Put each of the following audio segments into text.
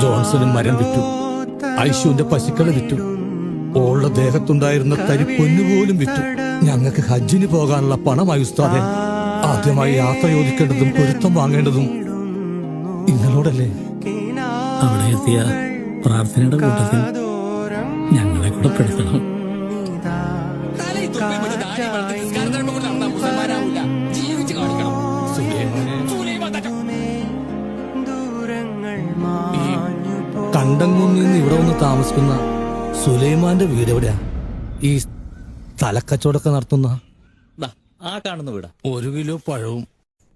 ജോൺസണും മരം വിറ്റു, ഐശുവിന്റെ പശുക്കളെ വിറ്റു, ഓളുടെ ദേഹത്തുണ്ടായിരുന്ന തരി പൊന്നുപോലും വിറ്റു. ഞങ്ങൾക്ക് ഹജ്ജിന് പോകാനുള്ള പണമായി ഉസ്താദെ. ആദ്യമായി യാത്ര ചോദിക്കേണ്ടതും പൊരുത്തം വാങ്ങേണ്ടതും നിങ്ങളോടല്ലേ? അവിടെ എത്തിയ പ്രാർത്ഥനയുടെ കൂട്ടത്തിൽ ഞങ്ങളെ കൂടെ പെടുത്തണം. കണ്ടങ്ങുന്നിൽ നിന്ന് ഇവിടെ വന്ന് താമസിക്കുന്ന സുലൈമാന്റെ വീട് എവിടെയാ? ഈ തലക്കച്ചവടമൊക്കെ നടത്തുന്ന ആ കാണുന്ന വീടാ. 1 കിലോ പഴവും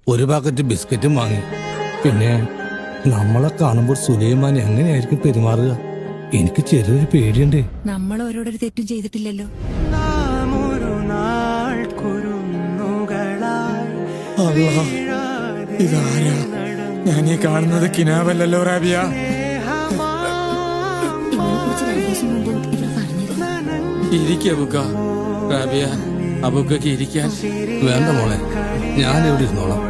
1 പാക്കറ്റ് ബിസ്ക്കറ്റും വാങ്ങി. പിന്നെ നമ്മളെ കാണുമ്പോൾ സുലൈമാൻ എങ്ങനെയായിരിക്കും പെരുമാറുക? എനിക്ക് ചെറിയൊരു പേടിയുണ്ട്. നമ്മൾ ഓരോടൊരു തെറ്റും ചെയ്തിട്ടില്ലല്ലോ. ഇതാരാ? ഞാൻ ഈ കാണുന്നത് കിനാവല്ലല്ലോ റാബിയ. ഇരിക്ക റാബിയ, അബുക്ക് ഇരിക്കാൻ. വേണ്ട മോളെ, ഞാൻ എവിടെ ഇരുന്നോളാം.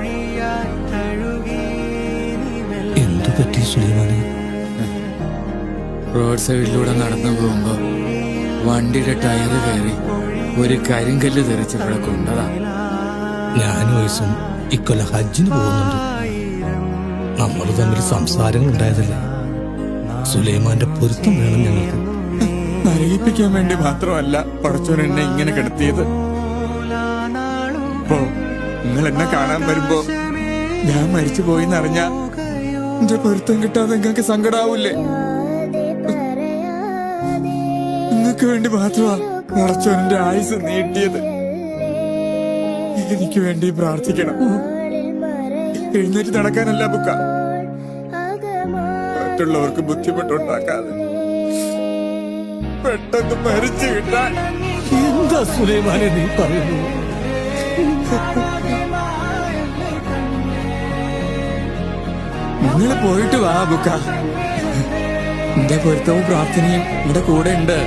എന്തു പറ്റി സുലൈമാനെ? റോഡ് സൈഡിലൂടെ നടന്നു പോകുമ്പോ വണ്ടിയുടെ ടയറ് കയറി ഒരു കരിങ്കല്ല് തെറിച്ച് ഇവിടെ കൊണ്ടതാ. ഞാനും വയസ്സും ഇക്കൊല്ലം ഹജ്ജിന് പോകുന്നുണ്ട്. നമ്മൾ തമ്മിൽ സംസാരങ്ങൾ ഉണ്ടായതല്ലേ? സുലൈമാന്റെ പൊരുത്തം വേണം ഞങ്ങൾക്ക്. നരകിപ്പിക്കാൻ വേണ്ടി മാത്രമല്ല പടച്ചോൻ എന്നെ ഇങ്ങനെ കിടത്തിയത്. ഇപ്പോ നിങ്ങൾ എന്നെ കാണാൻ വരുമ്പോ ഞാൻ മരിച്ചു പോയിന്നറിഞ്ഞ എന്റെ പൊരുത്തം കിട്ടാതെ നിങ്ങൾക്ക് സങ്കടാവൂലേ? നിങ്ങൾക്ക് വേണ്ടി മാത്രമാ പടച്ചോൻ എന്റെ ആയുസ് നീട്ടിയത്. എനിക്ക് വേണ്ടി പ്രാർത്ഥിക്കണം. എഴുന്നേറ്റ് നടക്കാനല്ല ബുക്ക, മറ്റുള്ളവർക്ക് ബുദ്ധിമുട്ടുണ്ടാക്കാതെ പെട്ടെന്ന് മരിച്ചു കിട്ടാൻ. എന്താ സുലൈമാനെ നീ പറയുന്നു? നിങ്ങൾ പോയിട്ട് വാ ബുക്ക. എന്റെ പൊരുത്തവും പ്രാർത്ഥനയും ഇവിടെ കൂടെ ഉണ്ട്.